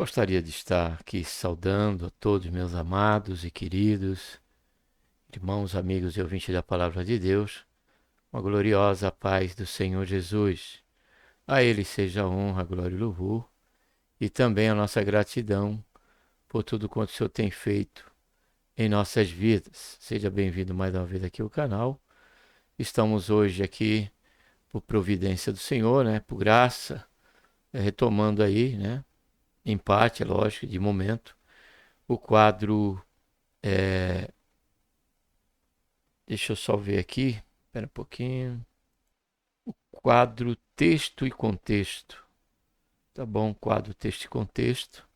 Gostaria de estar aqui saudando a todos meus amados e queridos irmãos, amigos e ouvintes da Palavra de Deus, uma gloriosa paz do Senhor Jesus. A Ele seja a honra, a glória e o louvor, e também a nossa gratidão por tudo quanto o Senhor tem feito em nossas vidas. Seja bem-vindo mais uma vez aqui ao canal. Estamos hoje aqui por providência do Senhor, né? Por graça, retomando aí, né? Em parte, é lógico, de momento, o quadro. Deixa eu só ver aqui. Espera um pouquinho. Quadro texto e contexto. Tá bom, quadro texto e contexto,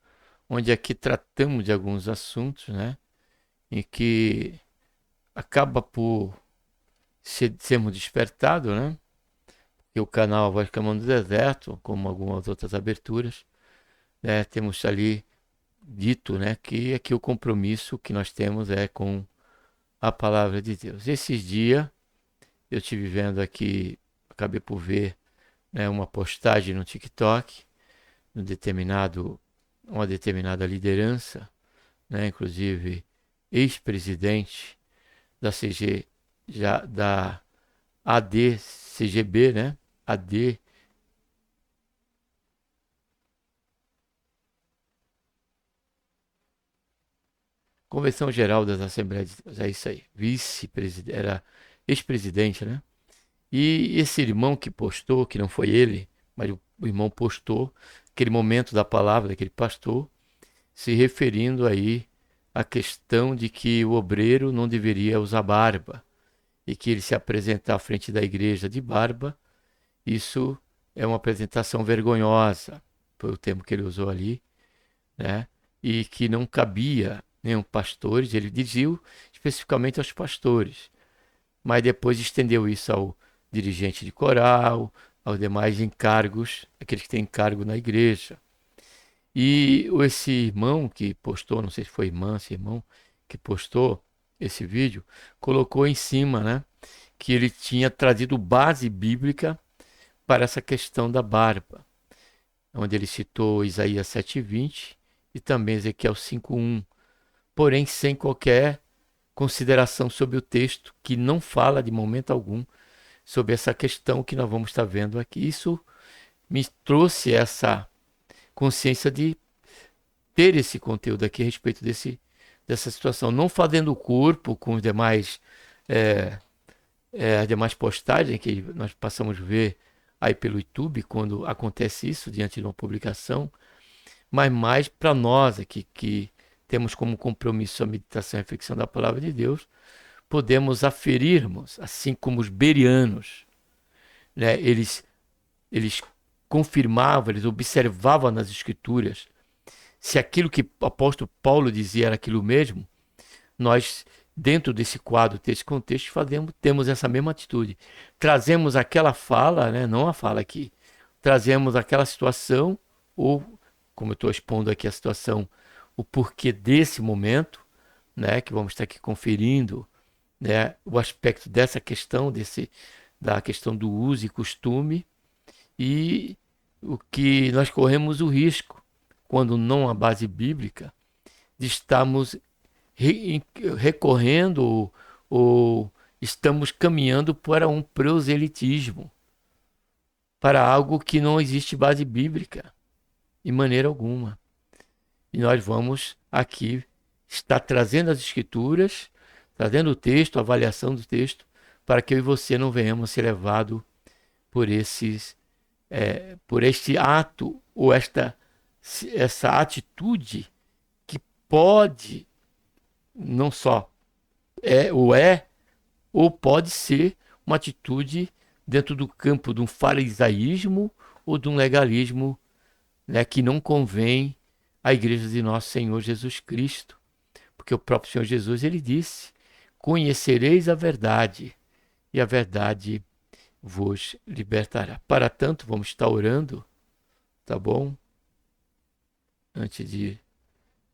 onde aqui tratamos de alguns assuntos, né? Em que acaba por sermos despertados, né? E o canal Voz Clamando do Deserto, como algumas outras aberturas, né? Temos ali dito, né? Que aqui o compromisso que nós temos é com a palavra de Deus. Esses dias eu estive vendo aqui, acabei por ver, né, uma postagem no TikTok, um determinado, uma determinada liderança, né, inclusive ex-presidente da CG, já da ADCGB, né, AD, Convenção Geral das Assembleias de Deus, é isso aí, vice-presidente, era ex-presidente, né? E esse irmão que postou, que não foi ele, mas o irmão postou aquele momento da palavra daquele pastor, se referindo aí à questão de que o obreiro não deveria usar barba e que ele se apresentar à frente da igreja de barba, isso é uma apresentação vergonhosa, foi o termo que ele usou ali, né? E que não cabia nenhum pastores, ele dizia especificamente aos pastores, mas depois estendeu isso ao dirigente de coral, aos demais encargos, aqueles que têm encargo na igreja. E esse irmão que postou, não sei se foi irmã, se irmão, que postou esse vídeo, colocou em cima, né, que ele tinha trazido base bíblica para essa questão da barba, onde ele citou Isaías 7:20 e também Ezequiel 5:1, porém sem qualquer consideração sobre o texto, que não fala de momento algum sobre essa questão que nós vamos estar vendo aqui. Isso me trouxe essa consciência de ter esse conteúdo aqui a respeito dessa situação, não fazendo o corpo com os demais, é, as demais postagens que nós passamos a ver aí pelo YouTube quando acontece isso diante de uma publicação, mas mais para nós aqui que temos como compromisso a meditação e a reflexão da palavra de Deus, podemos aferirmos, assim como os berianos, né? Eles confirmavam, eles observavam nas escrituras se aquilo que o apóstolo Paulo dizia era aquilo mesmo. Nós, dentro desse quadro, desse contexto, temos essa mesma atitude. Trazemos aquela fala, né, não a fala aqui, trazemos aquela situação, ou, como eu estou expondo aqui a situação, o porquê desse momento, né, que vamos estar aqui conferindo, né, o aspecto dessa questão, da questão do uso e costume, e o que nós corremos o risco, quando não há base bíblica, de estarmos recorrendo ou estamos caminhando para um proselitismo, para algo que não existe base bíblica, de maneira alguma. E nós vamos aqui estar trazendo as escrituras, trazendo o texto, a avaliação do texto, para que eu e você não venhamos ser levados por por este ato ou essa atitude que pode não só ou pode ser uma atitude dentro do campo de um farisaísmo ou de um legalismo, né, que não convém à igreja de nosso Senhor Jesus Cristo. Porque o próprio Senhor Jesus, ele disse: conhecereis a verdade, e a verdade vos libertará. Para tanto, vamos estar orando, tá bom? Antes de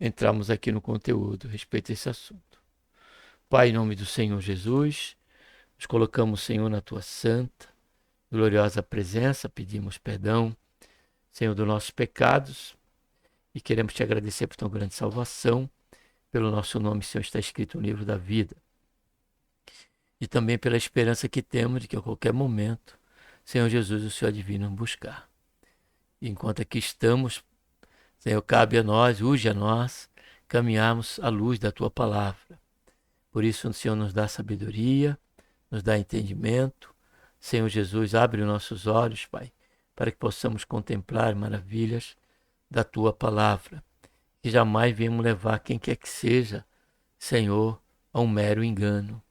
entrarmos aqui no conteúdo a respeito desse assunto. Pai, em nome do Senhor Jesus, nos colocamos, Senhor, na tua santa, gloriosa presença, pedimos perdão, Senhor, dos nossos pecados E queremos te agradecer por tão grande salvação. Pelo nosso nome, Senhor, está escrito no livro da vida. E também pela esperança que temos de que a qualquer momento, Senhor Jesus, o Senhor divino nos buscar. E enquanto aqui estamos, Senhor, cabe a nós, urge a nós, caminharmos à luz da Tua palavra. Por isso, o Senhor nos dá sabedoria, nos dá entendimento. Senhor Jesus, abre os nossos olhos, Pai, para que possamos contemplar maravilhas da Tua palavra. Que jamais venhamos levar quem quer que seja, Senhor, a um mero engano,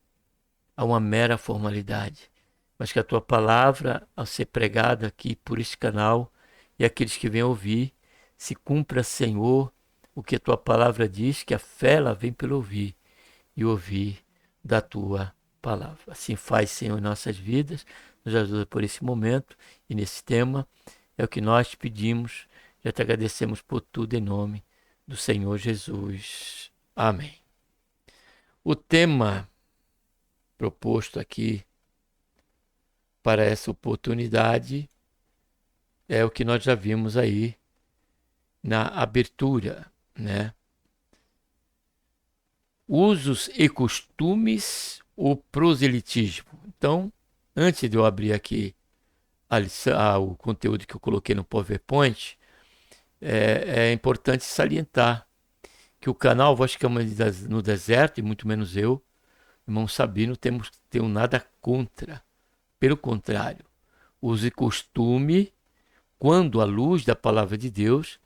a uma mera formalidade. Mas que a Tua palavra, ao ser pregada aqui por este canal, e aqueles que vêm ouvir, se cumpra, Senhor, o que a Tua palavra diz, que a fé ela vem pelo ouvir, e ouvir da Tua palavra. Assim faz, Senhor, em nossas vidas, nos ajuda por esse momento e nesse tema. É o que nós te pedimos, já te agradecemos por tudo em nome do Senhor Jesus. Amém. O tema proposto aqui para essa oportunidade é o que nós já vimos aí na abertura, né? Usos e costumes, o proselitismo. Então, antes de eu abrir aqui o conteúdo que eu coloquei no PowerPoint, é importante salientar que o canal Voz de Cama no Deserto, e muito menos eu, irmão Sabino, tenho nada contra. Pelo contrário, uso e costume, quando a luz da palavra de Deus,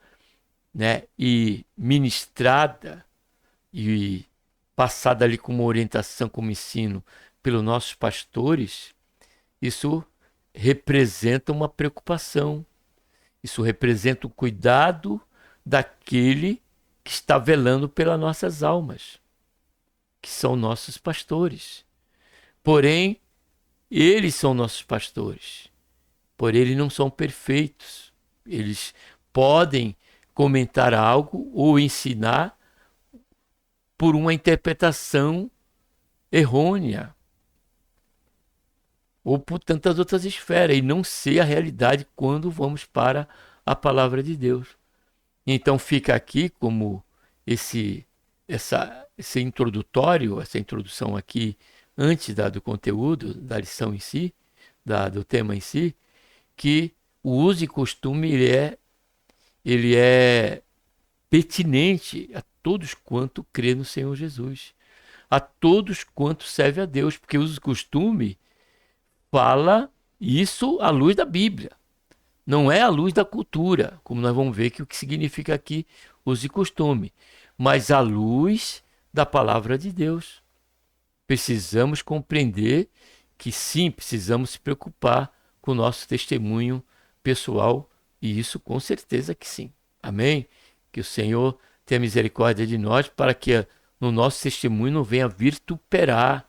né, e ministrada e passada ali como orientação, como ensino pelos nossos pastores, isso representa uma preocupação, isso representa o cuidado daquele que está velando pelas nossas almas, que são nossos pastores. Porém, eles são nossos pastores, porém eles não são perfeitos. Eles podem comentar algo ou ensinar por uma interpretação errônea ou por tantas outras esferas e não ser a realidade quando vamos para a palavra de Deus. Então fica aqui como esse introdutório, essa introdução aqui antes do conteúdo, da lição em si, do tema em si, que o uso e costume ele é pertinente a todos quanto crê no Senhor Jesus, a todos quanto serve a Deus, porque o uso e costume fala isso à luz da Bíblia, não é à luz da cultura, como nós vamos ver que o que significa aqui uso e costume, mas à luz da palavra de Deus. Precisamos compreender que sim, precisamos se preocupar com o nosso testemunho pessoal, e isso com certeza que sim. Amém? Que o Senhor tenha misericórdia de nós para que no nosso testemunho não venha vituperar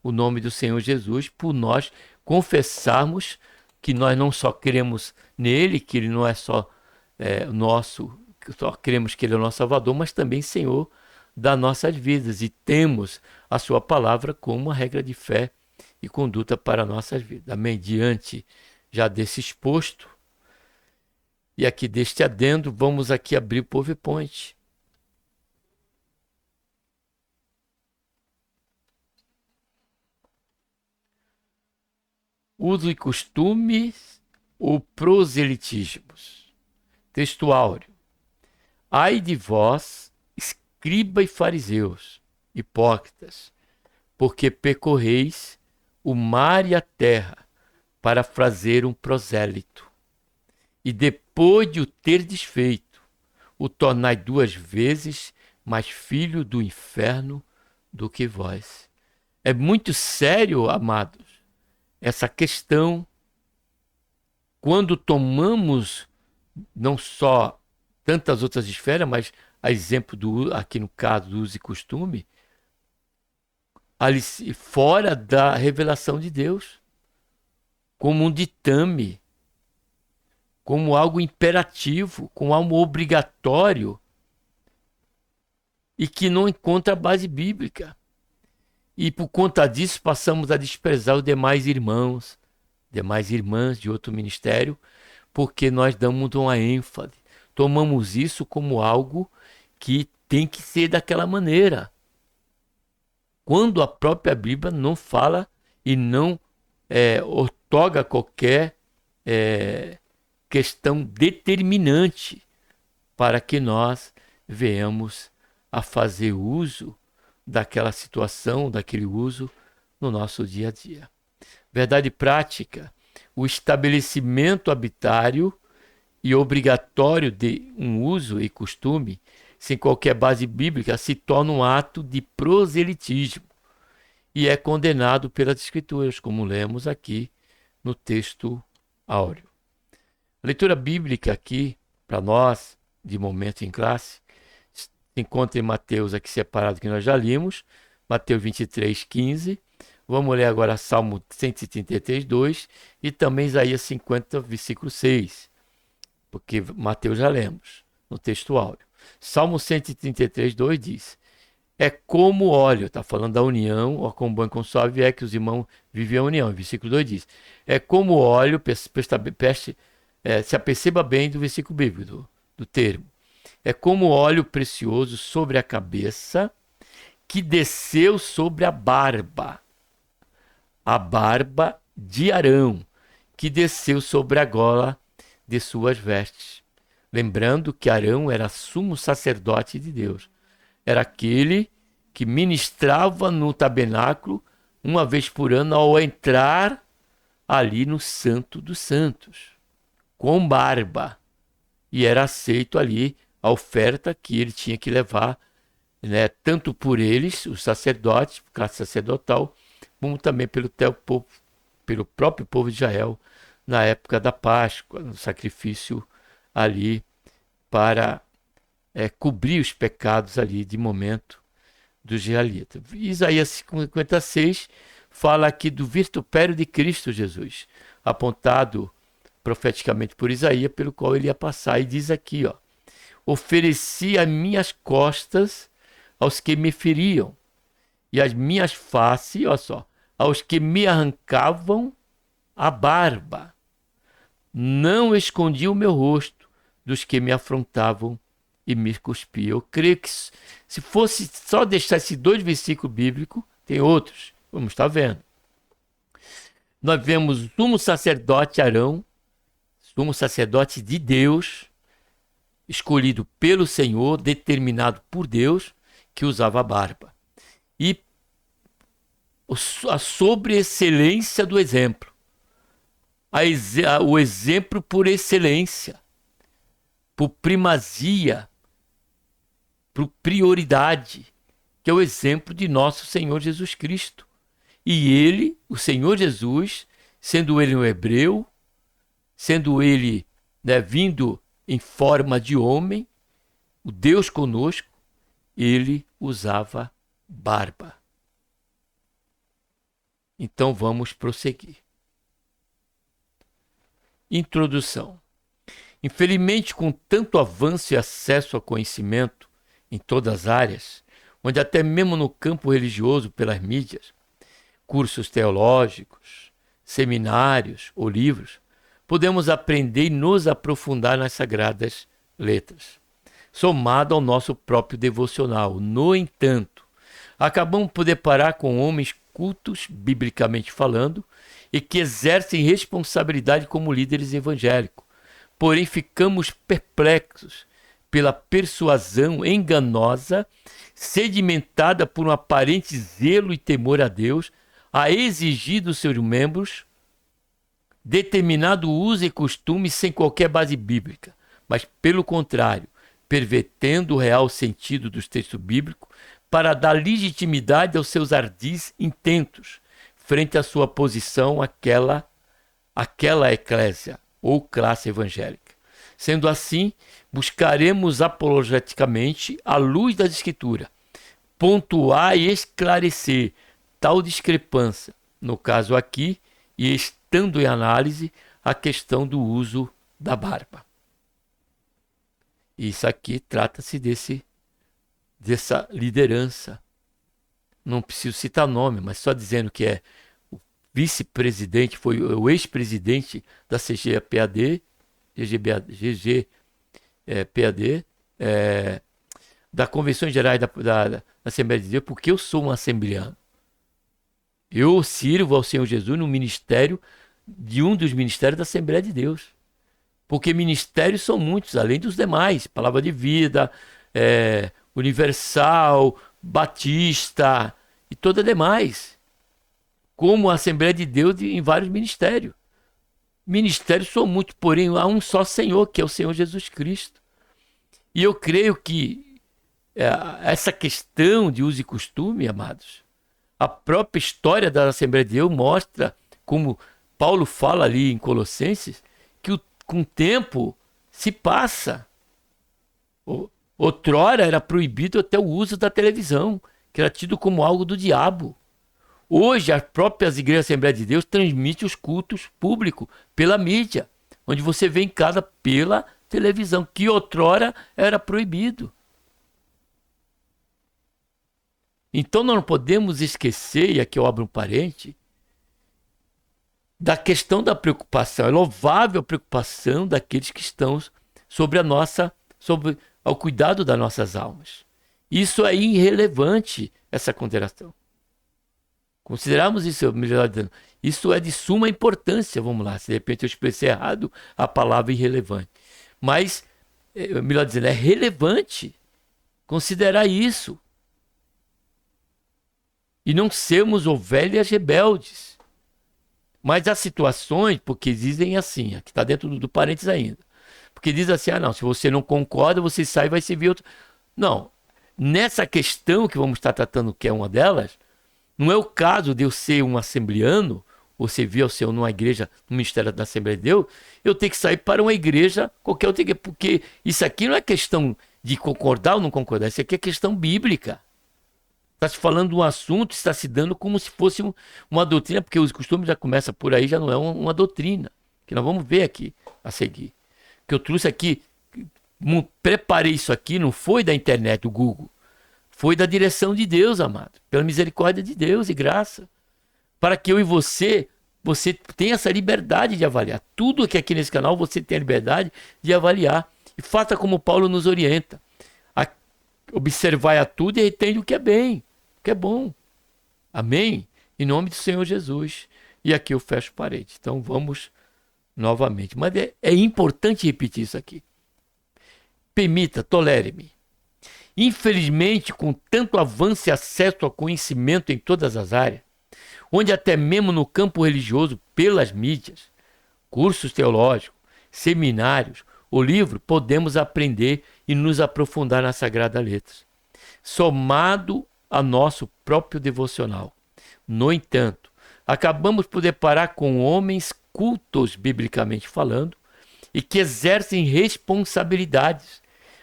o nome do Senhor Jesus, por nós confessarmos que nós não só cremos nele, que ele não é só nosso, que só cremos que ele é o nosso Salvador, mas também Senhor das nossas vidas, e temos a sua palavra como uma regra de fé e conduta para nossas vidas. Amém? Diante já desse exposto, e aqui deste adendo, vamos aqui abrir o PowerPoint. Uso e costumes ou proselitismos. Texto áureo. Ai de vós, escriba e fariseus, hipócritas, porque percorreis o mar e a terra para fazer um prosélito, e depois de o ter desfeito, o tornai 2 vezes mais filho do inferno do que vós. É muito sério, amados, essa questão, quando tomamos não só tantas outras esferas, mas a exemplo aqui no caso do uso e costume, ali fora da revelação de Deus, como um ditame, como algo imperativo, como algo obrigatório e que não encontra base bíblica. E por conta disso passamos a desprezar os demais irmãos, demais irmãs de outro ministério, porque nós damos uma ênfase, tomamos isso como algo que tem que ser daquela maneira. Quando a própria Bíblia não fala e não outorga qualquer questão determinante para que nós venhamos a fazer uso daquela situação, daquele uso no nosso dia a dia. Verdade prática, o estabelecimento habitário e obrigatório de um uso e costume, sem qualquer base bíblica, se torna um ato de proselitismo e é condenado pelas Escrituras, como lemos aqui no texto áureo. A leitura bíblica aqui, para nós, de momento em classe, se encontra em Mateus aqui separado, que nós já limos, Mateus 23, 15. Vamos ler agora Salmo 133, 2 e também Isaías 50, versículo 6, porque Mateus já lemos no texto áureo. Salmo 133, 2 diz: é como óleo, está falando da união, ó, com bom e com suave é que os irmãos vivem a união. Versículo 2 diz: é como óleo, se aperceba bem do versículo bíblico, do termo. É como óleo precioso sobre a cabeça, que desceu sobre a barba de Arão, que desceu sobre a gola de suas vestes. Lembrando que Arão era sumo sacerdote de Deus. Era aquele que ministrava no tabernáculo uma vez por ano ao entrar ali no Santo dos Santos, com barba. E era aceito ali a oferta que ele tinha que levar, né, tanto por eles, os sacerdotes, classe sacerdotal, como também pelo próprio povo de Israel, na época da Páscoa, no sacrifício ali para cobrir os pecados ali de momento dos israelitas. Isaías 56 fala aqui do vitupério de Cristo Jesus, apontado profeticamente por Isaías, pelo qual ele ia passar, e diz aqui, ó: ofereci as minhas costas aos que me feriam, e as minhas faces, olha só, aos que me arrancavam a barba. Não escondi o meu rosto dos que me afrontavam e me cuspiam. Eu creio que se fosse só deixar esses 2 versículos bíblicos, tem outros, vamos estar vendo. Nós vemos o sumo sacerdote Arão, sumo sacerdote de Deus, escolhido pelo Senhor, determinado por Deus, que usava a barba. E a sobreexcelência do exemplo. O exemplo por excelência, por primazia, por prioridade, que é o exemplo de nosso Senhor Jesus Cristo. E ele, o Senhor Jesus, sendo ele um hebreu, sendo ele, né, vindo em forma de homem, o Deus conosco, ele usava barba. Então vamos prosseguir. Introdução. Infelizmente, com tanto avanço e acesso ao conhecimento em todas as áreas, onde até mesmo no campo religioso, pelas mídias, cursos teológicos, seminários ou livros, podemos aprender e nos aprofundar nas sagradas letras, somado ao nosso próprio devocional. No entanto, acabamos por deparar com homens cultos, biblicamente falando, e que exercem responsabilidade como líderes evangélicos. Porém, ficamos perplexos pela persuasão enganosa, sedimentada por um aparente zelo e temor a Deus, a exigir dos seus membros determinado uso e costume sem qualquer base bíblica, mas, pelo contrário, pervertendo o real sentido dos textos bíblicos para dar legitimidade aos seus ardis intentos frente à sua posição aquela eclésia ou classe evangélica. Sendo assim, buscaremos apologeticamente, à luz da Escritura, pontuar e esclarecer tal discrepância, no caso aqui, e estando em análise a questão do uso da barba. Isso aqui trata-se dessa liderança. Não preciso citar nome, mas só dizendo que é o vice-presidente, foi o ex-presidente da CGPAD, PAD, da Convenção Gerais da Assembleia de Deus, porque eu sou um assembleano. Eu sirvo ao Senhor Jesus no ministério de um dos ministérios da Assembleia de Deus. Porque ministérios são muitos, além dos demais. Palavra de Vida, Universal, Batista e todas demais. Como a Assembleia de Deus em vários ministérios. Ministérios são muitos, porém há um só Senhor, que é o Senhor Jesus Cristo. E eu creio que essa questão de uso e costume, amados, a própria história da Assembleia de Deus mostra, como Paulo fala ali em Colossenses, que com o tempo se passa. Outrora era proibido até o uso da televisão, que era tido como algo do diabo. Hoje, as próprias igrejas Assembleia de Deus transmitem os cultos públicos pela mídia, onde você vê em casa pela televisão, que outrora era proibido. Então, nós não podemos esquecer, e aqui eu abro um parente, da questão da preocupação. É louvável a preocupação daqueles que estão sobre ao cuidado das nossas almas. Isso é irrelevante, essa consideração. Consideramos isso, melhor dizendo, isso é de suma importância, vamos lá, se de repente eu expressei errado a palavra irrelevante. Mas, melhor dizendo, é relevante considerar isso. E não sermos ovelhas rebeldes. Mas há situações, porque dizem assim, aqui está dentro do parênteses ainda, porque diz assim, não, se você não concorda, você sai e vai servir outro. Não, nessa questão que vamos estar tratando, que é uma delas, não é o caso de eu ser um assembleano, ou servir ao Senhor numa igreja, no ministério da Assembleia de Deus, eu tenho que sair para uma igreja, qualquer outra igreja, porque isso aqui não é questão de concordar ou não concordar, isso aqui é questão bíblica. Está se falando de um assunto, está se dando como se fosse uma doutrina, porque os costumes já começam por aí, já não é uma doutrina, que nós vamos ver aqui a seguir. Que eu trouxe aqui, preparei isso aqui, não foi da internet, do Google. Foi da direção de Deus, amado. Pela misericórdia de Deus e graça. Para que eu e você tenha essa liberdade de avaliar. Tudo que aqui nesse canal você tem a liberdade de avaliar. E faça como Paulo nos orienta. Observai a tudo e retende o que é bem, o que é bom. Amém? Em nome do Senhor Jesus. E aqui eu fecho parede. Então vamos novamente. Mas é importante repetir isso aqui. Permita, tolere-me. Infelizmente, com tanto avanço e acesso ao conhecimento em todas as áreas, onde até mesmo no campo religioso, pelas mídias, cursos teológicos, seminários, o livro, podemos aprender e nos aprofundar nas Sagradas Letras, somado a nosso próprio devocional. No entanto, acabamos por deparar com homens cultos, biblicamente falando, e que exercem responsabilidades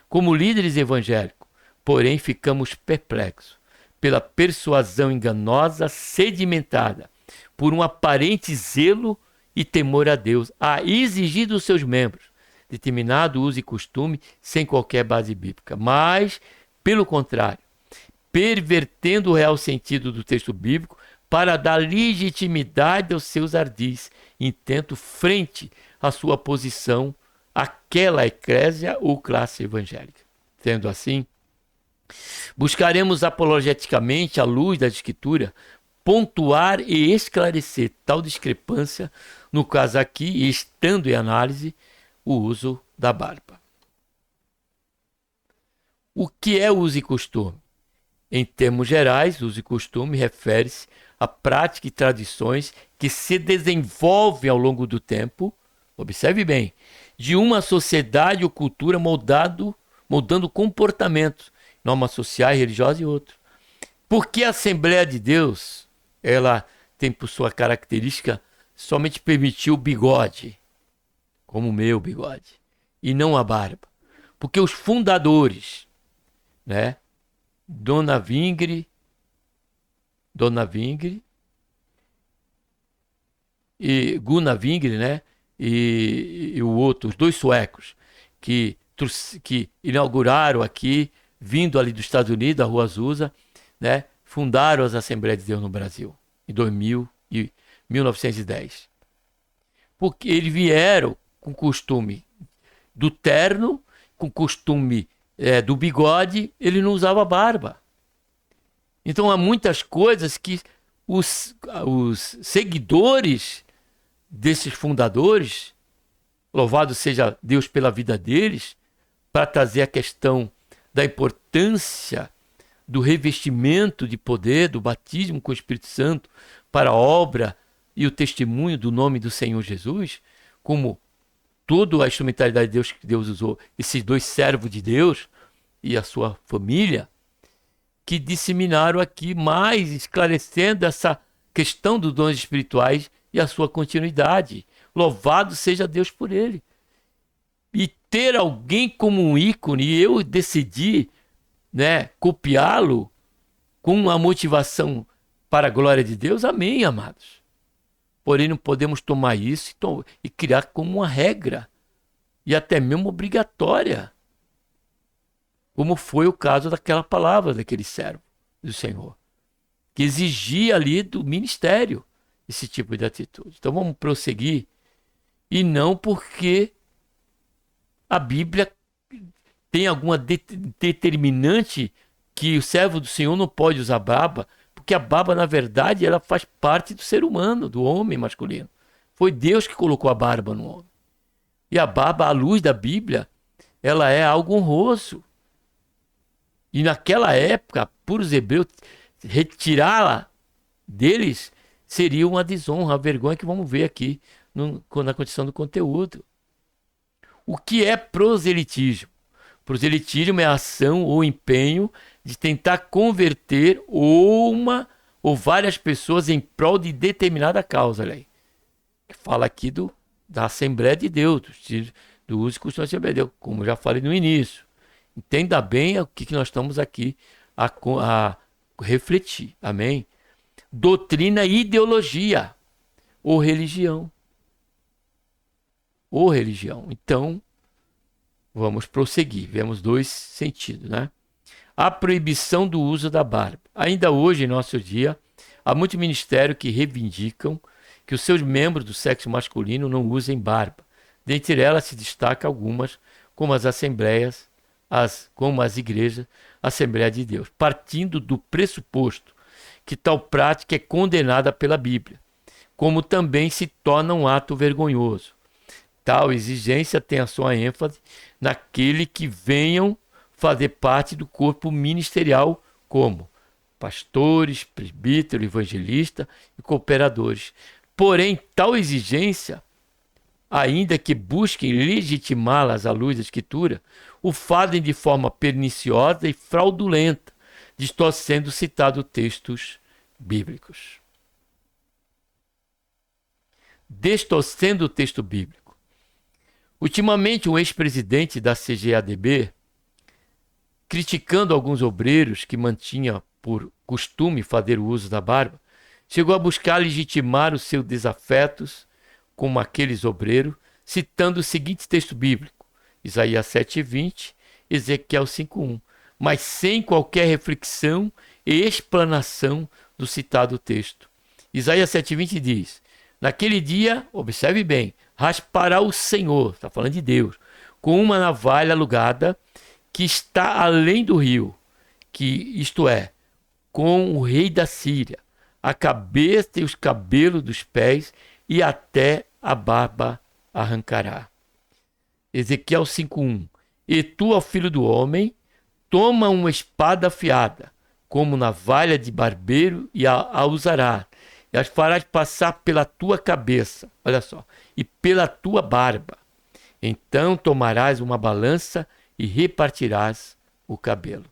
como líderes evangélicos. Porém, ficamos perplexos pela persuasão enganosa sedimentada por um aparente zelo e temor a Deus, a exigir dos seus membros determinado uso e costume sem qualquer base bíblica. Mas, pelo contrário, pervertendo o real sentido do texto bíblico para dar legitimidade aos seus ardis, intento frente à sua posição, àquela eclésia ou classe evangélica. Sendo assim, buscaremos apologeticamente, à luz da Escritura, pontuar e esclarecer tal discrepância, no caso aqui, estando em análise, o uso da barba. O que é uso e costume? Em termos gerais, uso e costume refere-se a prática e tradições que se desenvolvem ao longo do tempo, observe bem, de uma sociedade ou cultura moldando comportamentos, normas sociais, religiosas e outros. Porque a Assembleia de Deus, ela tem por sua característica somente permitir o bigode, como o meu bigode, e não a barba. Porque os fundadores, né, Dona Vingre e Gunnar Vingre, né, e o outro, os dois suecos, que inauguraram aqui, vindo ali dos Estados Unidos, da Rua Azusa, né, fundaram as Assembleias de Deus no Brasil, em 1910. Porque eles vieram com o costume do terno, com costume do bigode, ele não usava barba. Então há muitas coisas que os seguidores desses fundadores, louvado seja Deus pela vida deles, para trazer a questão da importância do revestimento de poder, do batismo com o Espírito Santo, para a obra e o testemunho do nome do Senhor Jesus, como toda a instrumentalidade de Deus que Deus usou, esses dois servos de Deus e a sua família, que disseminaram aqui mais, esclarecendo essa questão dos dons espirituais e a sua continuidade. Louvado seja Deus por ele. E ter alguém como um ícone, e eu decidi, copiá-lo com uma motivação para a glória de Deus, amém, amados. Porém, não podemos tomar isso e criar como uma regra, e até mesmo obrigatória, como foi o caso daquela palavra daquele servo do Senhor, que exigia ali do ministério esse tipo de atitude. Então vamos prosseguir, e não porque a Bíblia tem alguma determinante que o servo do Senhor não pode usar barba, porque a barba, na verdade, ela faz parte do ser humano, do homem masculino. Foi Deus que colocou a barba no homem. E a barba, à luz da Bíblia, ela é algo honroso. E naquela época, por os hebreus, retirá-la deles seria uma desonra, uma vergonha que vamos ver aqui na condição do conteúdo. O que é proselitismo? Proselitismo é a ação ou empenho de tentar converter uma ou várias pessoas em prol de determinada causa. Olha aí. Fala aqui da Assembleia de Deus, do uso e costume da Assembleia de Deus, como eu já falei no início. Entenda bem o que nós estamos aqui a refletir. Amém? Doutrina e ideologia. Ou religião. Ou religião. Então, vamos prosseguir. Vemos dois sentidos, né? A proibição do uso da barba. Ainda hoje, em nosso dia, há muitos ministérios que reivindicam que os seus membros do sexo masculino não usem barba. Dentre elas se destacam algumas, como as assembleias, como as igrejas, Assembleia de Deus, partindo do pressuposto que tal prática é condenada pela Bíblia, como também se torna um ato vergonhoso. Tal exigência tem a sua ênfase naquele que venham fazer parte do corpo ministerial, como pastores, presbíteros, evangelistas e cooperadores. Porém, tal exigência, ainda que busquem legitimá-las à luz da Escritura, o fazem de forma perniciosa e fraudulenta, distorcendo citados textos bíblicos. Distorcendo o texto bíblico. Ultimamente, um ex-presidente da CGADB, criticando alguns obreiros que mantinham por costume fazer o uso da barba, chegou a buscar legitimar os seus desafetos como aqueles obreiros, citando o seguinte texto bíblico, Isaías 7:20, Ezequiel 5:1, mas sem qualquer reflexão e explanação do citado texto. Isaías 7:20 diz, naquele dia, observe bem, raspará o Senhor, está falando de Deus, com uma navalha alugada que está além do rio, isto é, com o rei da Síria, a cabeça e os cabelos dos pés e até a barba arrancará. Ezequiel 5:1. E tu, ó filho do homem, toma uma espada afiada, como navalha de barbeiro, e a usarás, e as farás passar pela tua cabeça, olha só, e pela tua barba. Então tomarás uma balança e repartirás o cabelo.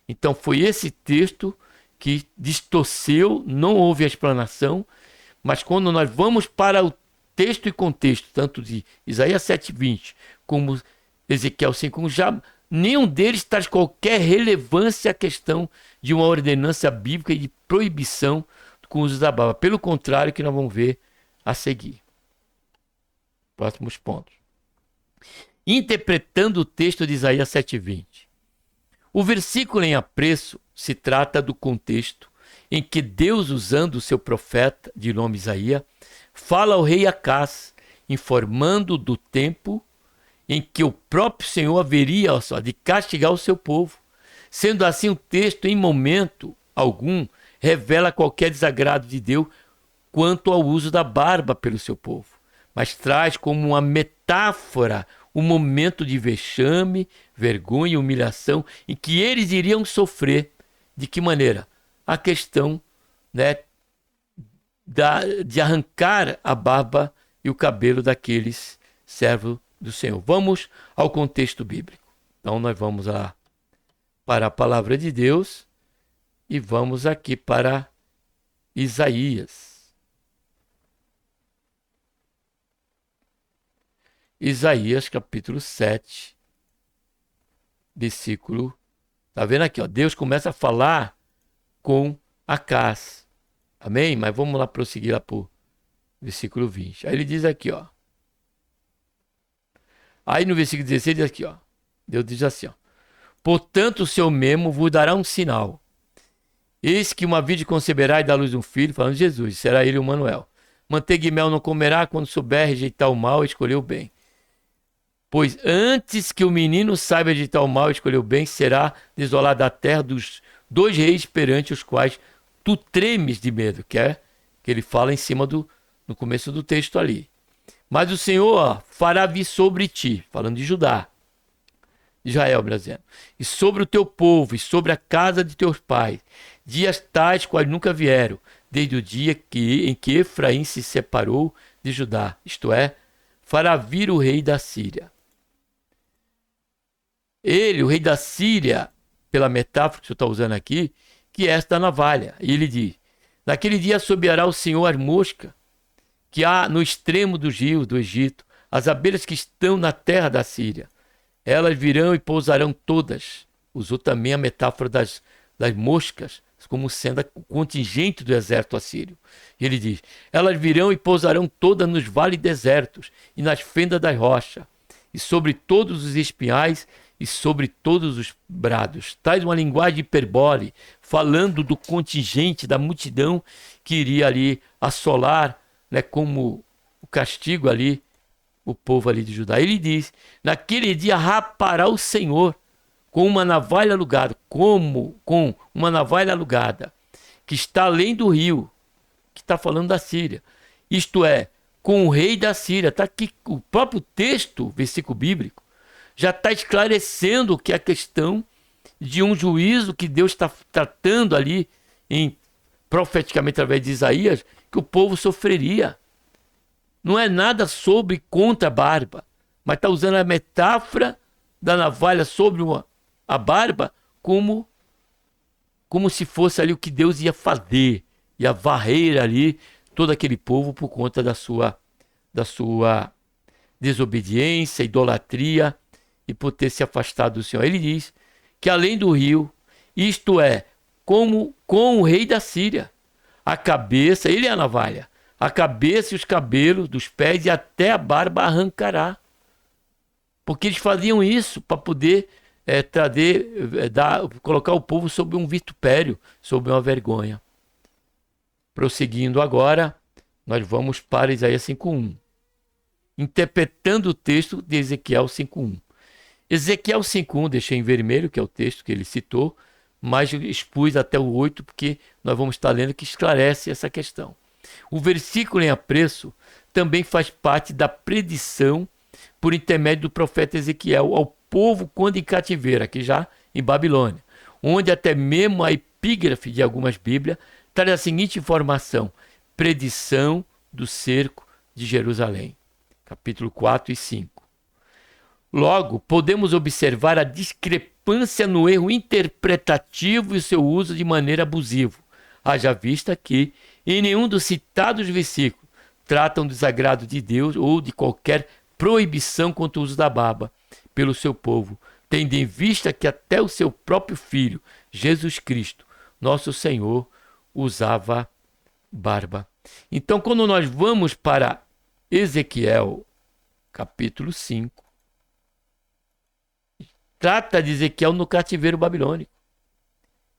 Então foi esse texto que distorceu, não houve a explanação, mas quando nós vamos para o texto e contexto, tanto de Isaías 7:20 como Ezequiel 5:1, já nenhum deles traz qualquer relevância à questão de uma ordenança bíblica e de proibição com o uso da barba. Pelo contrário, que nós vamos ver a seguir. Próximos pontos. Interpretando o texto de Isaías 7:20. O versículo em apreço se trata do contexto em que Deus, usando o seu profeta de nome Isaías, fala ao rei Acás, informando do tempo em que o próprio Senhor haveria, olha só, de castigar o seu povo. Sendo assim, o texto, em momento algum, revela qualquer desagrado de Deus quanto ao uso da barba pelo seu povo, mas traz como uma metáfora um momento de vexame, vergonha e humilhação em que eles iriam sofrer. De que maneira? A questão, né, de arrancar a barba e o cabelo daqueles servos do Senhor. Vamos ao contexto bíblico. Então nós vamos lá para a palavra de Deus e vamos aqui para Isaías. Isaías capítulo 7, versículo. Tá vendo aqui, ó? Deus começa a falar com Acás. Amém? Mas vamos lá prosseguir lá por versículo 20. Aí ele diz aqui, ó. Aí no versículo 16 diz aqui, ó. Deus diz assim, ó. Portanto, o seu mesmo vos dará um sinal. Eis que uma virgem conceberá e dá à luz um filho, falando de Jesus, será ele o Manuel. Manteiga e mel não comerá, quando souber rejeitar o mal e escolher o bem. Pois antes que o menino saiba rejeitar o mal e escolher o bem, será desolada a terra dos dois reis perante os quais tu tremes de medo, que ele fala em cima no começo do texto ali. Mas o Senhor fará vir sobre ti, falando de Judá, Israel, dizendo, e sobre o teu povo, e sobre a casa de teus pais, dias tais quais nunca vieram, desde o dia em que Efraim se separou de Judá, isto é, fará vir o rei da Síria. Ele, o rei da Síria, pela metáfora que o senhor está usando aqui, que é esta navalha. E ele diz, naquele dia assobiará o Senhor as moscas que há no extremo dos rios do Egito, as abelhas que estão na terra da Síria. Elas virão e pousarão todas. Usou também a metáfora das moscas, como sendo o contingente do exército assírio. E ele diz, elas virão e pousarão todas nos vales desertos e nas fendas das rochas, e sobre todos os espinhais e sobre todos os brados. Tais uma linguagem hiperbole, falando do contingente, da multidão que iria ali assolar, né, como o castigo ali, o povo ali de Judá. Ele diz, naquele dia rapará o Senhor com uma navalha alugada, com uma navalha alugada, que está além do rio, que está falando da Síria. Isto é, com o rei da Síria. Está aqui o próprio texto, versículo bíblico, já está esclarecendo que é a questão de um juízo que Deus está tratando ali, profeticamente através de Isaías, que o povo sofreria. Não é nada sobre contra a barba, mas está usando a metáfora da navalha sobre a barba como se fosse ali o que Deus ia fazer, ia varrer ali todo aquele povo por conta da sua desobediência, idolatria e por ter se afastado do Senhor. Ele diz que além do rio, isto é, como com o rei da Síria, a cabeça, ele é a navalha, a cabeça e os cabelos dos pés e até a barba arrancará. Porque eles faziam isso para poder colocar o povo sob um vitupério, sob uma vergonha. Prosseguindo agora, nós vamos para Isaías 5:1. Interpretando o texto de Ezequiel 5:1. Ezequiel 5:1, deixei em vermelho, que é o texto que ele citou, mas expus até o 8, porque nós vamos estar lendo que esclarece essa questão. O versículo em apreço também faz parte da predição por intermédio do profeta Ezequiel ao povo quando em cativeiro, aqui já em Babilônia, onde até mesmo a epígrafe de algumas bíblias traz a seguinte informação: predição do cerco de Jerusalém, capítulo 4 e 5. Logo, podemos observar a discrepância no erro interpretativo e o seu uso de maneira abusiva, haja vista que em nenhum dos citados versículos tratam do desagrado de Deus ou de qualquer proibição contra o uso da barba pelo seu povo, tendo em vista que até o seu próprio Filho, Jesus Cristo, nosso Senhor, usava barba. Então, quando nós vamos para Ezequiel, capítulo 5, trata de Ezequiel no cativeiro babilônico.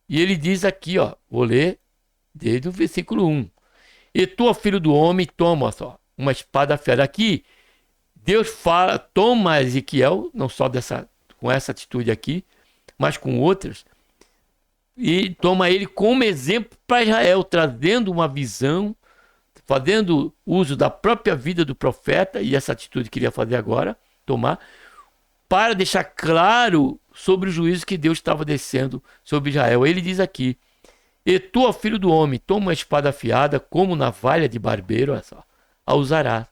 E ele diz aqui, ó, vou ler desde o versículo 1. E tu, filho do homem, toma só uma espada afiada. Aqui, Deus fala, toma Ezequiel, não só com essa atitude aqui, mas com outras, e toma ele como exemplo para Israel, trazendo uma visão, fazendo uso da própria vida do profeta, e essa atitude que ele ia fazer agora, tomar, para deixar claro sobre o juízo que Deus estava descendo sobre Israel. Ele diz aqui: e tu, ó filho do homem, toma uma espada afiada, como navalha de barbeiro, olha só, a usarás,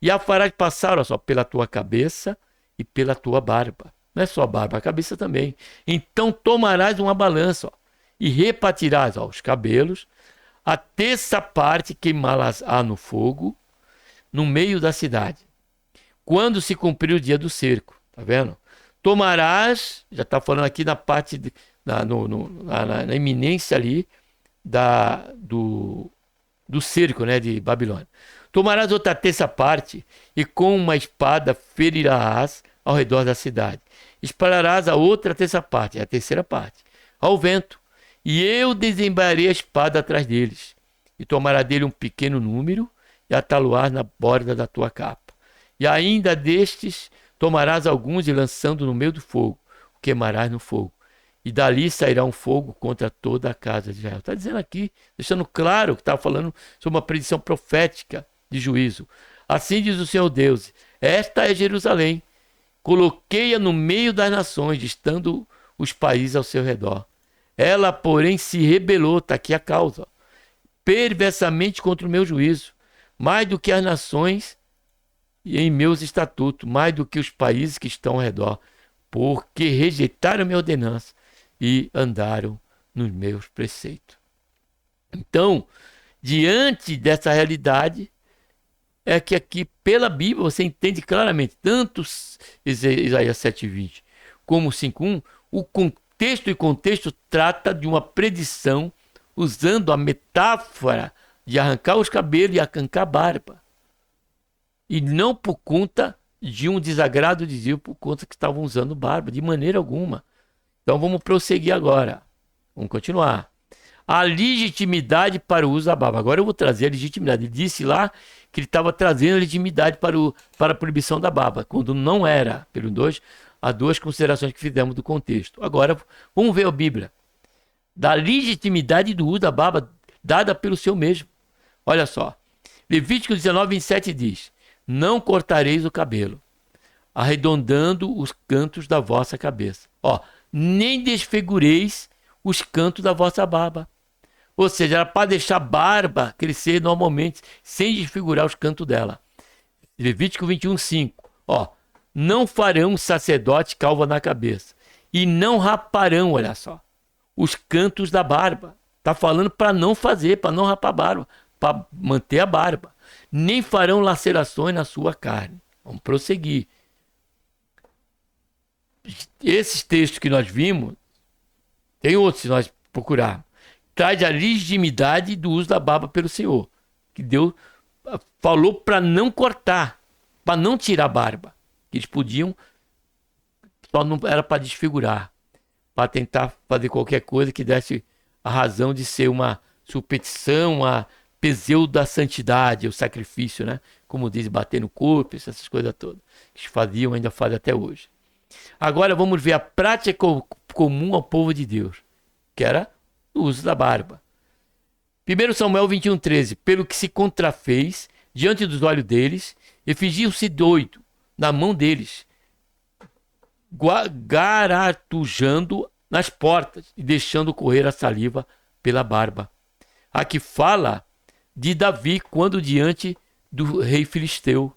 e a farás passar, olha só, pela tua cabeça e pela tua barba. Não é só a barba, a cabeça também. Então tomarás uma balança, ó, e repartirás, ó, os cabelos, a terça parte queimá-las-á no fogo, no meio da cidade, quando se cumprir o dia do cerco. Tá vendo? Tomarás, já está falando aqui na parte, na iminência ali do cerco, né, de Babilônia. Tomarás outra terça parte e com uma espada ferirás ao redor da cidade. Espalharás a outra terça parte, a terceira parte, ao vento. E eu desembarei a espada atrás deles. E tomará dele um pequeno número e atá-lo-ás na borda da tua capa. E ainda destes tomarás alguns e lançando no meio do fogo, o queimarás no fogo. E dali sairá um fogo contra toda a casa de Israel. Está dizendo aqui, deixando claro que estava falando sobre uma predição profética de juízo. Assim diz o Senhor Deus: esta é Jerusalém. Coloquei-a no meio das nações, estando os países ao seu redor. Ela, porém, se rebelou, está aqui a causa, perversamente contra o meu juízo, mais do que as nações e em meus estatutos, mais do que os países que estão ao redor, porque rejeitaram minha ordenança e andaram nos meus preceitos. Então, diante dessa realidade, é que aqui pela Bíblia você entende claramente, tanto Isaías 7,20 como 5,1, o contexto trata de uma predição usando a metáfora de arrancar os cabelos e arrancar a barba. E não por conta de um desagrado de Deus, por conta que estavam usando barba, de maneira alguma. Então vamos prosseguir agora. Vamos continuar. A legitimidade para o uso da barba. Agora eu vou trazer a legitimidade. Ele disse lá que ele estava trazendo a legitimidade para a proibição da barba, quando não era. Pelo 2, há duas considerações que fizemos do contexto. Agora vamos ver a Bíblia. Da legitimidade do uso da barba dada pelo Senhor mesmo. Olha só. Levítico 19:27 diz: não cortareis o cabelo, arredondando os cantos da vossa cabeça. Ó, nem desfigureis os cantos da vossa barba. Ou seja, era para deixar a barba crescer normalmente, sem desfigurar os cantos dela. Levítico 21:5. Ó, não farão sacerdote calva na cabeça, e não raparão, olha só, os cantos da barba. Está falando para não fazer, para não rapar a barba, para manter a barba. Nem farão lacerações na sua carne. Vamos prosseguir. Esses textos que nós vimos, tem outros se nós procurarmos, traz a legitimidade do uso da barba pelo Senhor, que Deus falou para não cortar, para não tirar a barba, que eles podiam, só não era para desfigurar, para tentar fazer qualquer coisa que desse a razão de ser uma superstição, a pseudo da santidade, o sacrifício, né? Como diz, bater no corpo, essas coisas todas, que faziam, ainda fazem até hoje. Agora vamos ver a prática comum ao povo de Deus, que era o uso da barba. 1 Samuel 21:13. Pelo que se contrafez diante dos olhos deles, e fingiam-se doido na mão deles, garatujando nas portas e deixando correr a saliva pela barba. Aqui fala de Davi quando diante do rei filisteu,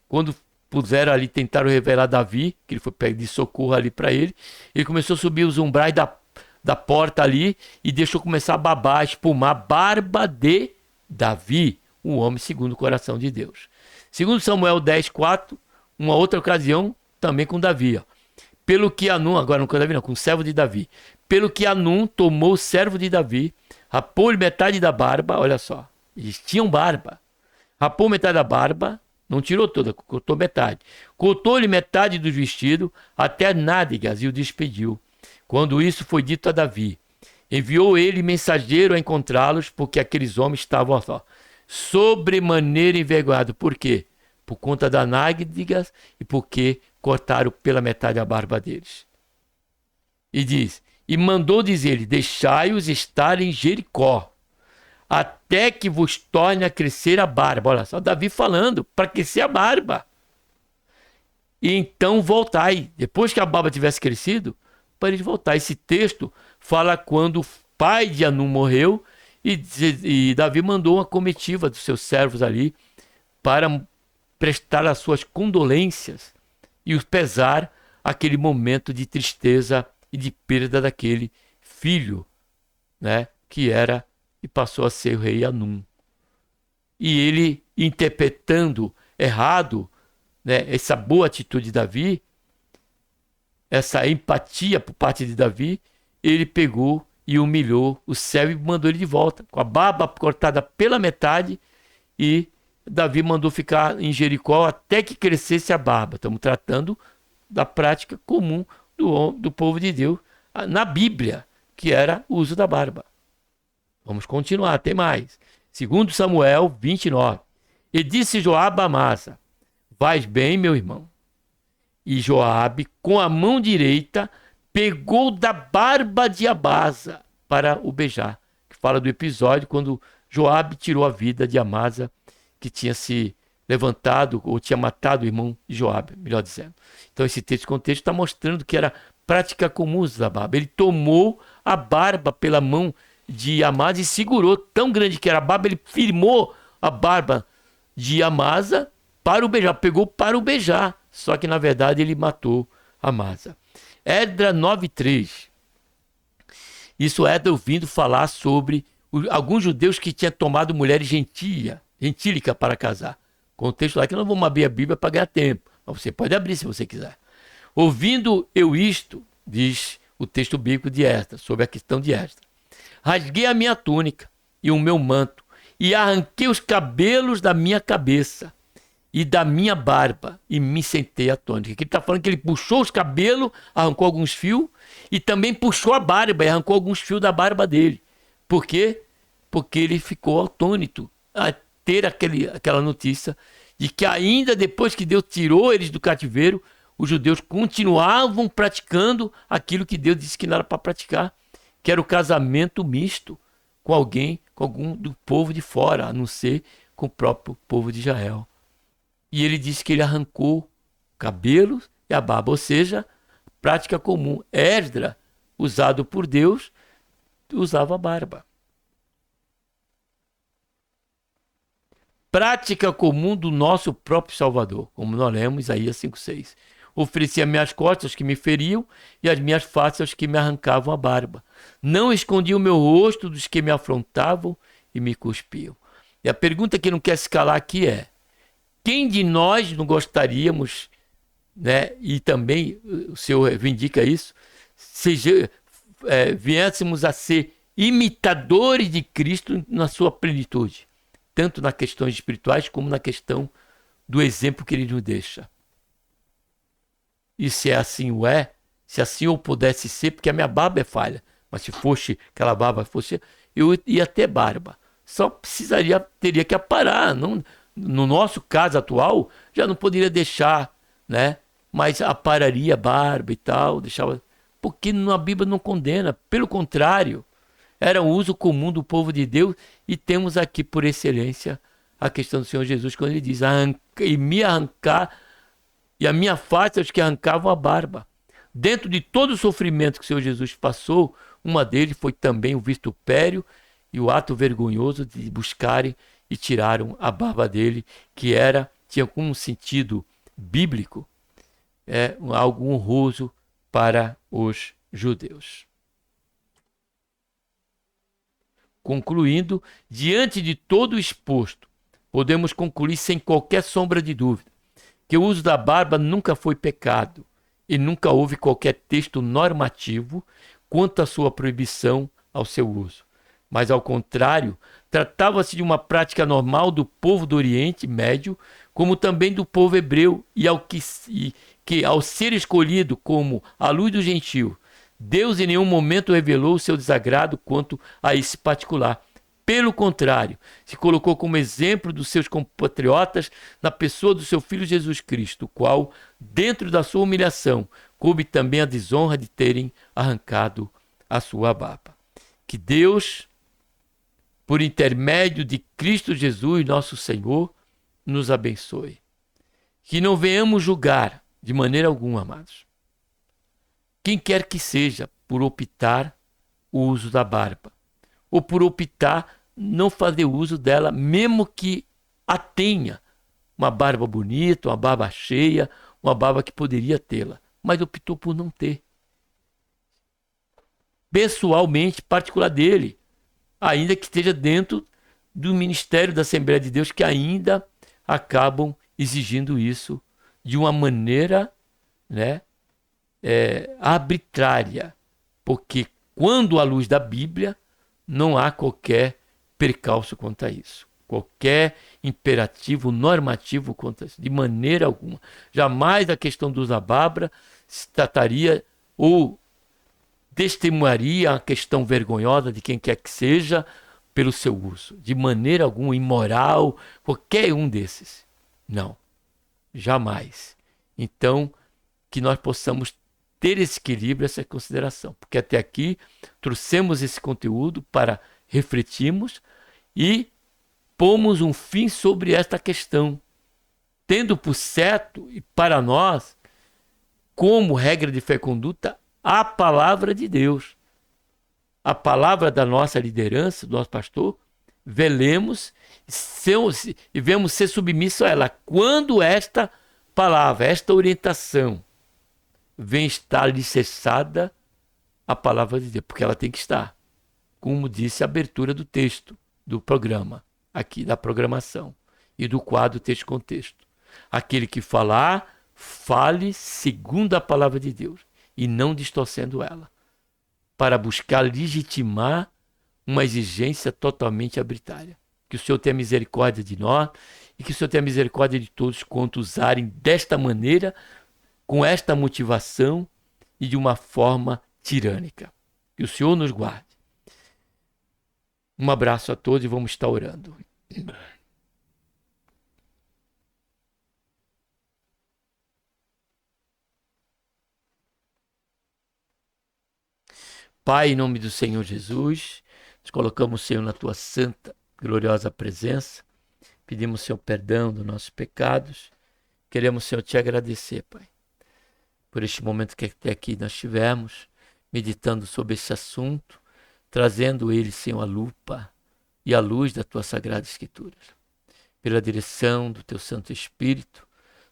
quando puseram ali, tentaram revelar Davi, que ele foi pedir socorro ali para ele, ele começou a subir os umbrais da porta ali e deixou começar a babar, a espumar a barba de Davi, um homem segundo o coração de Deus. Segundo Samuel 10:4, uma outra ocasião também com Davi, ó. Pelo que Anum, agora não com Davi não, com o servo de Davi, pelo que Anum tomou o servo de Davi, rapou-lhe metade da barba, olha só, eles tinham barba, rapou metade da barba, não tirou toda, cortou metade, cortou-lhe metade do vestido até as nádegas e o despediu. Quando isso foi dito a Davi, enviou ele mensageiro a encontrá-los, porque aqueles homens estavam só sobremaneira envergonhados. Por quê? por conta da nádegas e porque cortaram pela metade a barba deles. E diz, e mandou dizer-lhe, deixai-os estar em Jericó, até que vos torne a crescer a barba. Olha só, Davi falando, para crescer a barba. E então voltai. Depois que a barba tivesse crescido, para eles voltar. Esse texto fala quando o pai de Anum morreu e Davi mandou uma comitiva dos seus servos ali para prestar as suas condolências e os pesar aquele momento de tristeza e de perda daquele filho, né, que era e passou a ser o rei Anum. E ele, interpretando errado, né, essa boa atitude de Davi, essa empatia por parte de Davi, ele pegou e humilhou o servo e mandou ele de volta, com a barba cortada pela metade, e Davi mandou ficar em Jericó até que crescesse a barba. Estamos tratando da prática comum do povo de Deus na Bíblia, que era o uso da barba. Vamos continuar, tem mais. Segundo Samuel 29. E disse Joabe a Amasa, vais bem, meu irmão. E Joabe, com a mão direita, pegou da barba de Amasa para o beijar. Que fala do episódio quando Joabe tirou a vida de Amasa, que tinha se levantado ou tinha matado o irmão de Joabe, melhor dizendo. Então esse contexto está mostrando que era prática comum da barba. Ele tomou a barba pela mão de Amasa e segurou, tão grande que era a barba, ele firmou a barba de Amasa para o beijar, pegou para o beijar, só que na verdade ele matou Amasa. Esdras 9:3. Isso é ouvindo falar sobre alguns judeus que tinham tomado mulheres gentílicas para casar. Contexto lá que não vamos abrir a Bíblia para ganhar tempo, mas você pode abrir se você quiser. Ouvindo eu isto, diz o texto bíblico de Esdras, sobre a questão de Esdras. Rasguei a minha túnica e o meu manto, e arranquei os cabelos da minha cabeça e da minha barba, e me sentei atônito. Aqui ele está falando que ele puxou os cabelos, arrancou alguns fios, e também puxou a barba, e arrancou alguns fios da barba dele. Por quê? Porque ele ficou atônito a ter aquela notícia de que ainda depois que Deus tirou eles do cativeiro, os judeus continuavam praticando aquilo que Deus disse que não era para praticar, que era o casamento misto com alguém, com algum do povo de fora, a não ser com o próprio povo de Israel. E ele disse que ele arrancou cabelos e a barba, ou seja, prática comum. Esdras, usado por Deus, usava barba. Prática comum do nosso próprio Salvador, como nós lemos Isaías 5:6. Oferecia minhas costas aos que me feriam e as minhas faces aos que me arrancavam a barba. Não escondi o meu rosto dos que me afrontavam e me cuspiam. E a pergunta que não quer se calar aqui é: quem de nós não gostaríamos, né? E também o Senhor reivindica isso, viéssemos a ser imitadores de Cristo na sua plenitude, tanto nas questões espirituais como na questão do exemplo que ele nos deixa. E se assim o é, se assim eu pudesse ser, porque a minha barba é falha, mas se fosse aquela barba fosse, eu ia ter barba. Só teria que aparar. Não, no nosso caso atual, já não poderia deixar, né? Mas apararia a barba e tal, deixava. Porque a Bíblia não condena, pelo contrário, era um uso comum do povo de Deus, e temos aqui por excelência a questão do Senhor Jesus, quando ele diz: e me arrancar. E a minha face aos que arrancavam a barba. Dentro de todo o sofrimento que o Senhor Jesus passou, uma deles foi também o vitupério e o ato vergonhoso de buscarem e tiraram a barba dele, que tinha como um sentido bíblico, algo honroso para os judeus. Concluindo, diante de todo o exposto, podemos concluir sem qualquer sombra de dúvida que o uso da barba nunca foi pecado e nunca houve qualquer texto normativo quanto à sua proibição ao seu uso. Mas, ao contrário, tratava-se de uma prática normal do povo do Oriente Médio, como também do povo hebreu, e que ao ser escolhido como a luz do gentio, Deus em nenhum momento revelou o seu desagrado quanto a esse particular. Pelo contrário, se colocou como exemplo dos seus compatriotas na pessoa do seu Filho Jesus Cristo, o qual, dentro da sua humilhação, coube também a desonra de terem arrancado a sua barba. Que Deus, por intermédio de Cristo Jesus, nosso Senhor, nos abençoe. Que não venhamos julgar de maneira alguma, amados, quem quer que seja, por optar o uso da barba, ou por optar não fazer uso dela, mesmo que a tenha uma barba bonita, uma barba cheia, uma barba que poderia tê-la, mas optou por não ter. Pessoalmente, particular dele, ainda que esteja dentro do ministério da Assembleia de Deus, que ainda acabam exigindo isso de uma maneira, né, arbitrária, porque quando à luz da Bíblia não há qualquer percalço quanto a isso, qualquer imperativo normativo quanto a isso, de maneira alguma. Jamais a questão do uso da barba se trataria ou testemunharia a questão vergonhosa de quem quer que seja pelo seu uso, de maneira alguma imoral, qualquer um desses. Não, jamais. Então, que nós possamos ter esse equilíbrio, essa consideração, porque até aqui trouxemos esse conteúdo para refletirmos e pomos um fim sobre esta questão, tendo por certo e para nós, como regra de fé e conduta, a palavra de Deus, a palavra da nossa liderança, do nosso pastor, velemos e vemos ser submisso a ela. Quando esta palavra, esta orientação vem estar alicerçada a palavra de Deus, porque ela tem que estar, como disse a abertura do texto do programa, aqui da programação e do quadro texto-contexto. Aquele que falar, fale segundo a palavra de Deus e não distorcendo ela, para buscar legitimar uma exigência totalmente arbitrária. Que o Senhor tenha misericórdia de nós e que o Senhor tenha misericórdia de todos quanto usarem desta maneira, com esta motivação e de uma forma tirânica. Que o Senhor nos guarde. Um abraço a todos e vamos estar orando. Pai, em nome do Senhor Jesus, nos colocamos, Senhor, na tua santa, gloriosa presença. Pedimos, Senhor, perdão dos nossos pecados. Queremos, Senhor, te agradecer, Pai, por este momento que até aqui nós tivemos, meditando sobre esse assunto, trazendo ele, Senhor, a lupa e a luz da tua Sagrada Escritura. Pela direção do teu Santo Espírito,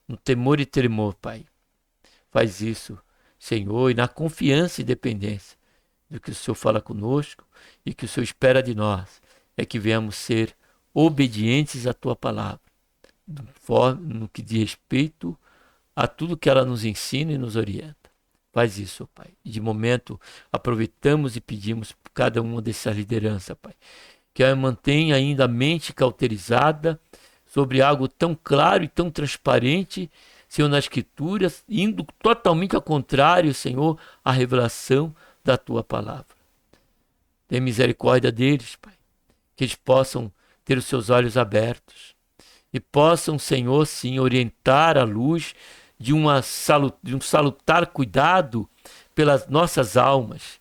no temor e tremor, Pai. Faz isso, Senhor, e na confiança e dependência do que o Senhor fala conosco e que o Senhor espera de nós, é que venhamos ser obedientes à tua palavra, no que diz respeito a tudo que ela nos ensina e nos orienta. Faz isso, Pai. E de momento aproveitamos e pedimos por cada uma dessas lideranças, Pai, que ela mantenha ainda a mente cauterizada sobre algo tão claro e tão transparente, Senhor, na Escritura, indo totalmente ao contrário, Senhor, à revelação da tua palavra. Tem misericórdia deles, Pai, que eles possam ter os seus olhos abertos e possam, Senhor, sim, orientar a luz de um salutar cuidado pelas nossas almas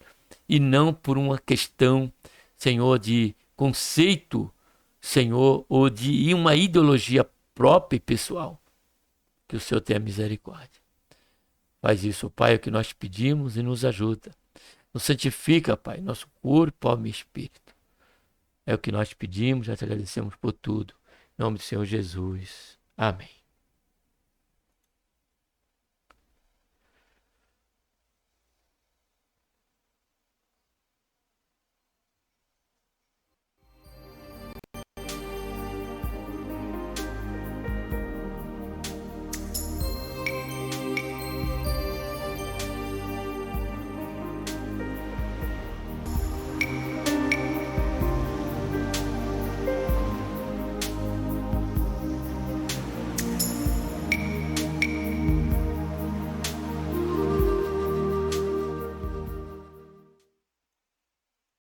e não por uma questão, Senhor, de conceito, Senhor, ou de uma ideologia própria e pessoal. Que o Senhor tenha misericórdia. Faz isso, Pai, é o que nós pedimos e nos ajuda. Nos santifica, Pai, nosso corpo, alma e espírito. É o que nós pedimos, já te agradecemos por tudo. Em nome do Senhor Jesus. Amém.